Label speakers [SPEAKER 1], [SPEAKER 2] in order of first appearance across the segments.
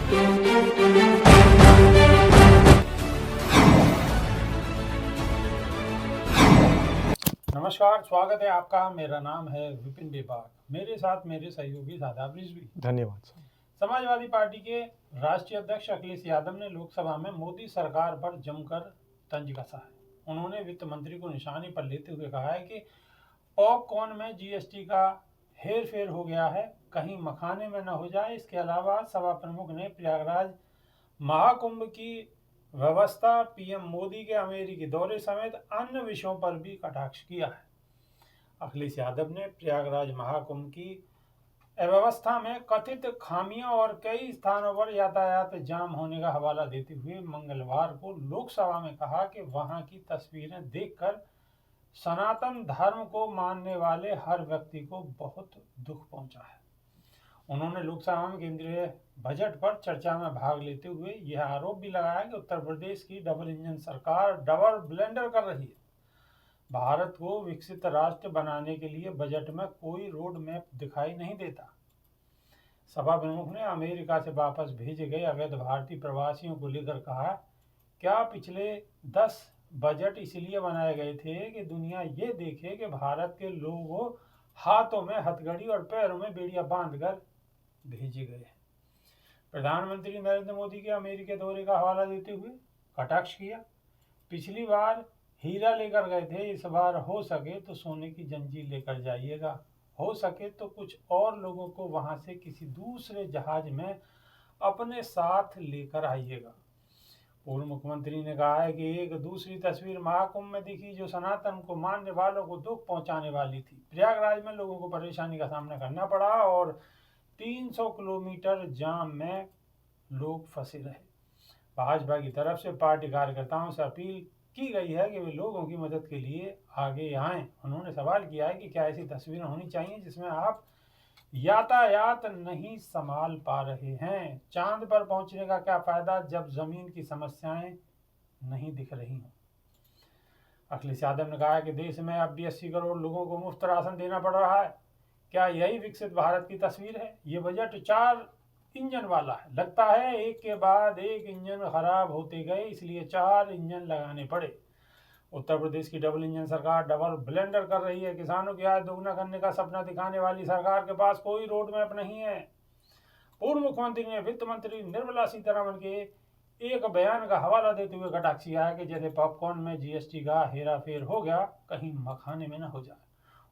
[SPEAKER 1] नमस्कार, स्वागत है आपका। मेरा नाम है विपिन बेबाक। मेरे साथ मेरे सहयोगी शादाब रिजवी।
[SPEAKER 2] धन्यवाद सर।
[SPEAKER 1] समाजवादी पार्टी के राष्ट्रीय अध्यक्ष अखिलेश यादव ने लोकसभा में मोदी सरकार पर जमकर तंज कसा है। उन्होंने वित्त मंत्री को निशाने पर लेते हुए कहा है कि पॉपकॉर्न में जीएसटी का हेर फेर हो गया है, कहीं मखाने में न हो जाए। इसके अलावा सभा प्रमुख ने प्रयागराज महाकुंभ की व्यवस्था, पीएम मोदी के अमेरिकी दौरे समेत अन्य विषयों पर भी कटाक्ष किया है। अखिलेश यादव ने प्रयागराज महाकुंभ की अव्यवस्था में कथित खामियों और कई स्थानों पर यातायात जाम होने का हवाला देते हुए मंगलवार को लोकसभा में कहा कि वहां की तस्वीरें देखकर सनातन धर्म को मानने वाले हर व्यक्ति को बहुत दुख पहुंचा है। उन्होंने लोकसभा में केंद्रीय बजट पर चर्चा में भाग लेते हुए यह आरोप भी लगाया कि उत्तर प्रदेश की डबल इंजन सरकार डबल ब्लेंडर कर रही है। भारत को विकसित राष्ट्र बनाने के लिए बजट में कोई रोड मैप दिखाई नहीं देता। सभा प्रमुख ने अमेरिका से वापस भेजे गए अवैध भारतीय प्रवासियों को लेकर कहा, क्या पिछले 10 बजट इसलिए बनाए गए थे कि दुनिया ये देखे कि भारत के लोगों हाथों में हथकड़ी और पैरों में बेड़ियां बांधकर भेजे गए हैं। प्रधानमंत्री नरेंद्र मोदी के अमेरिका दौरे का हवाला देते हुए कटाक्ष किया, पिछली बार हीरा लेकर गए थे, इस बार हो सके तो सोने की जंजीर लेकर जाइएगा, हो सके तो कुछ और लोगों को वहां से किसी दूसरे जहाज में अपने साथ लेकर आइएगा। पूर्व मुख्यमंत्री ने कहा है कि एक दूसरी तस्वीर महाकुंभ में दिखी जो सनातन को मानने वालों को दुख पहुंचाने वाली थी। प्रयागराज में लोगों को परेशानी का सामना करना पड़ा और 300 किलोमीटर जाम में लोग फंसे रहे। भाजपा की तरफ से पार्टी कार्यकर्ताओं से अपील की गई है कि वे लोगों की मदद के लिए आगे आएं। उन्होंने सवाल किया है कि क्या ऐसी तस्वीरें होनी चाहिए जिसमें आप यातायात नहीं संभाल पा रहे हैं। चांद पर पहुंचने का क्या फायदा जब जमीन की समस्याएं नहीं दिख रही हों। अखिलेश यादव ने कहा कि देश में अब भी 80 करोड़ लोगों को मुफ्त राशन देना पड़ रहा है। क्या यही विकसित भारत की तस्वीर है? ये बजट 4 इंजन वाला है। लगता है एक के बाद एक इंजन खराब होते गए, इसलिए 4 इंजन लगाने पड़े। उत्तर प्रदेश की डबल इंजन सरकार डबल ब्लेंडर कर रही है। किसानों की आय दोगुना करने का सपना दिखाने वाली सरकार के पास कोई रोड मैप नहीं है। पूर्व मुख्यमंत्री ने वित्त मंत्री निर्मला सीतारमण के एक बयान का हवाला देते हुए कटाक्ष किया है कि जैसे पॉपकॉर्न में जीएसटी का हेराफेर हो गया, कहीं मखाने में न हो जाए।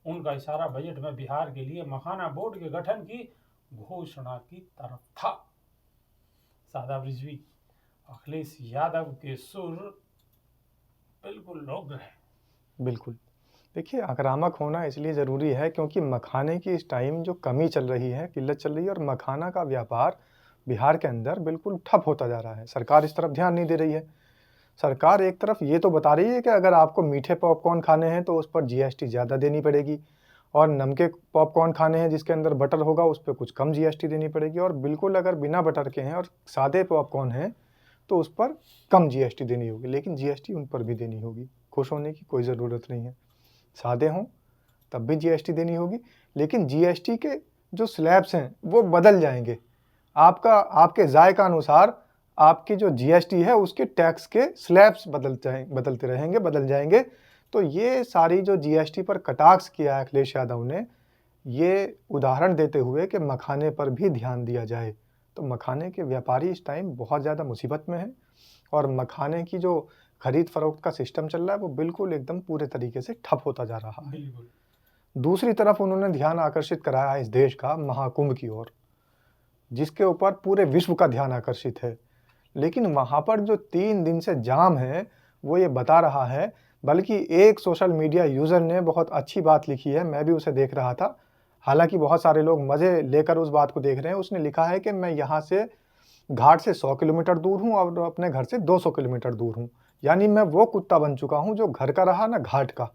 [SPEAKER 1] उनका इशारा बजट में बिहार के लिए मखाना बोर्ड के गठन की घोषणा की तरफ था। शादाब रिजवी, अखिलेश यादव के सुर बिल्कुल उग्र है।
[SPEAKER 2] बिल्कुल, देखिए आक्रामक होना इसलिए ज़रूरी है क्योंकि मखाने की इस टाइम जो कमी चल रही है, किल्लत चल रही है और मखाना का व्यापार बिहार के अंदर बिल्कुल ठप होता जा रहा है। सरकार इस तरफ ध्यान नहीं दे रही है। सरकार एक तरफ ये तो बता रही है कि अगर आपको मीठे पॉपकॉर्न खाने हैं तो उस पर जीएसटी ज़्यादा देनी पड़ेगी, और नमके पॉपकॉर्न खाने हैं जिसके अंदर बटर होगा उस पर कुछ कम जीएसटी देनी पड़ेगी, और बिल्कुल अगर बिना बटर के हैं और सादे पॉपकॉर्न हैं तो उस पर कम जीएसटी देनी होगी, लेकिन जीएसटी उन पर भी देनी होगी। खुश होने की कोई ज़रूरत नहीं है। सादे हों तब भी जीएसटी देनी होगी, लेकिन जीएसटी के जो स्लैब्स हैं वो बदल जाएंगे। आपके जायका अनुसार आपकी जो जीएसटी है उसके टैक्स के स्लैब्स बदल जाएंगे। तो ये सारी जो जीएसटी पर कटाक्ष किया है अखिलेश यादव ने, ये उदाहरण देते हुए कि मखाने पर भी ध्यान दिया जाए। तो मखाने के व्यापारी इस टाइम बहुत ज़्यादा मुसीबत में हैं, और मखाने की जो खरीद फरोख्त का सिस्टम चल रहा है वो बिल्कुल एकदम पूरे तरीके से ठप होता जा रहा है। दूसरी तरफ उन्होंने ध्यान आकर्षित कराया है इस देश का महाकुंभ की ओर, जिसके ऊपर पूरे विश्व का ध्यान आकर्षित है। लेकिन वहाँ पर जो 3 दिन से जाम है वो ये बता रहा है, बल्कि एक सोशल मीडिया यूज़र ने बहुत अच्छी बात लिखी है, मैं भी उसे देख रहा था, हालांकि बहुत सारे लोग मज़े लेकर उस बात को देख रहे हैं। उसने लिखा है कि मैं यहाँ से घाट से 100 किलोमीटर दूर हूँ और अपने घर से 200 किलोमीटर दूर हूँ, यानी मैं वो कुत्ता बन चुका हूँ जो घर का रहा ना घाट का,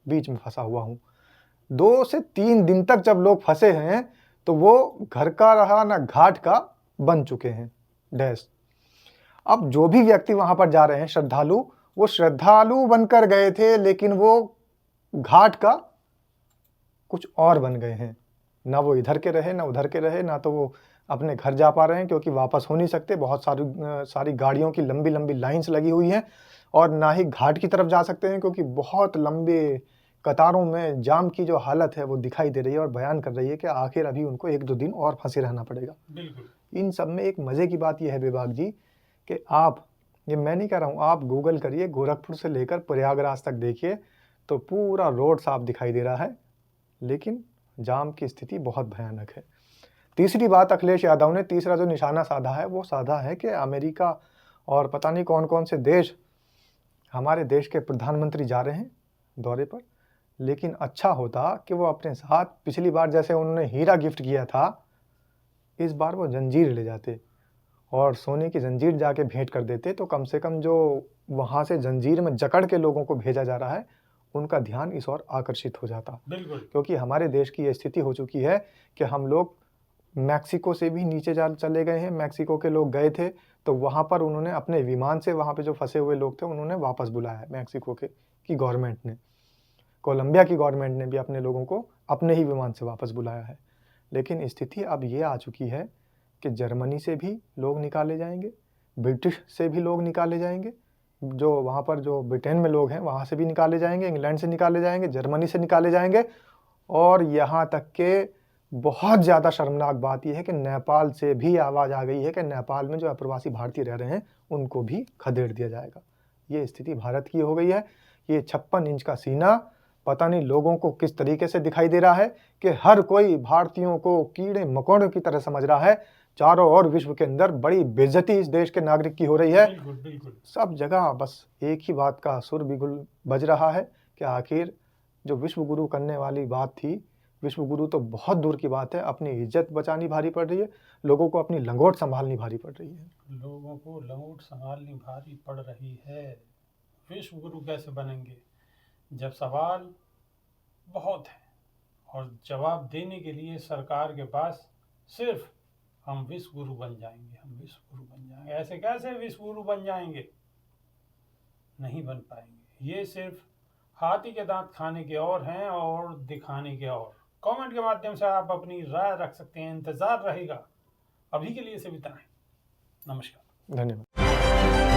[SPEAKER 2] बीच में फंसा हुआ हूँ। 2 से 3 दिन तक जब लोग फंसे हैं तो वो घर का रहा ना घाट का बन चुके हैं डैश। अब जो भी व्यक्ति वहाँ पर जा रहे हैं श्रद्धालु, वो श्रद्धालु बनकर गए थे, लेकिन वो घाट का कुछ और बन गए हैं। ना वो इधर के रहे ना उधर के रहे, ना तो वो अपने घर जा पा रहे हैं क्योंकि वापस हो नहीं सकते, बहुत सारी गाड़ियों की लंबी लंबी लाइंस लगी हुई हैं, और ना ही घाट की तरफ जा सकते हैं क्योंकि बहुत लंबे कतारों में जाम की जो हालत है वो दिखाई दे रही है और बयान कर रही है कि आखिर अभी उनको 1-2 दिन और फंसे रहना पड़ेगा।
[SPEAKER 1] बिल्कुल।
[SPEAKER 2] इन सब में एक मज़े की बात यह है विभाग जी कि आप, ये मैं नहीं कह रहा हूँ, आप गूगल करिए, गोरखपुर से लेकर प्रयागराज तक देखिए तो पूरा रोड साफ दिखाई दे रहा है, लेकिन जाम की स्थिति बहुत भयानक है। तीसरी बात अखिलेश यादव ने तीसरा जो निशाना साधा है वो साधा है कि अमेरिका और पता नहीं कौन कौन से देश, हमारे देश के प्रधानमंत्री जा रहे हैं दौरे पर, लेकिन अच्छा होता कि वो अपने साथ पिछली बार जैसे उन्होंने हीरा गिफ्ट किया था, इस बार वो जंजीर ले जाते और सोने की जंजीर जाके भेंट कर देते, तो कम से कम जो वहाँ से जंजीर में जकड़ के लोगों को भेजा जा रहा है उनका ध्यान इस ओर आकर्षित हो जाता।
[SPEAKER 1] बिल्कुल।
[SPEAKER 2] क्योंकि हमारे देश की ये स्थिति हो चुकी है कि हम लोग मैक्सिको से भी नीचे चले गए हैं। मैक्सिको के लोग गए थे तो वहाँ पर उन्होंने अपने विमान से वहाँ पे जो फंसे हुए लोग थे उन्होंने वापस बुलाया है, मैक्सिको की गवर्नमेंट ने, कोलंबिया की गवर्नमेंट ने भी अपने लोगों को अपने ही विमान से वापस बुलाया है। लेकिन स्थिति अब ये आ चुकी है कि जर्मनी से भी लोग निकाले जाएंगे, ब्रिटिश से भी लोग निकाले जाएंगे, जो वहाँ पर जो ब्रिटेन में लोग हैं वहाँ से भी निकाले जाएंगे, इंग्लैंड से निकाले जाएंगे, जर्मनी से निकाले जाएंगे, और यहाँ तक के बहुत ज़्यादा शर्मनाक बात यह है कि नेपाल से भी आवाज़ आ गई है कि नेपाल में जो अप्रवासी भारतीय रह रहे हैं उनको भी खदेड़ दिया जाएगा। ये स्थिति भारत की हो गई है। ये 56 इंच का सीना पता नहीं लोगों को किस तरीके से दिखाई दे रहा है कि हर कोई भारतीयों को कीड़े मकोड़ों की तरह समझ रहा है। चारों ओर विश्व के अंदर बड़ी बेइज्जती इस देश के नागरिक की हो रही है।
[SPEAKER 1] बिल्कुल बिल्कुल।
[SPEAKER 2] सब जगह बस एक ही बात का सुर बिगुल बज रहा है कि आखिर जो विश्व गुरु करने वाली बात थी, विश्व गुरु तो बहुत दूर की बात है, अपनी इज्जत बचानी भारी पड़ रही है, लोगों को अपनी लंगोट संभालनी भारी पड़ रही है।
[SPEAKER 1] लोगों को लंगोट संभालनी भारी पड़ रही है। विश्व गुरु कैसे बनेंगे जब सवाल बहुत है और जवाब देने के लिए सरकार के पास सिर्फ हम विश्व गुरु बन जाएंगे, हम विश्व गुरु बन जाएंगे। ऐसे कैसे विश्व गुरु बन जाएंगे? नहीं बन पाएंगे। ये सिर्फ हाथी के दांत खाने के और हैं और दिखाने के और। कमेंट के माध्यम से आप अपनी राय रख सकते हैं, इंतजार रहेगा। अभी के लिए सिर्फ इतना ही। नमस्कार।
[SPEAKER 2] धन्यवाद।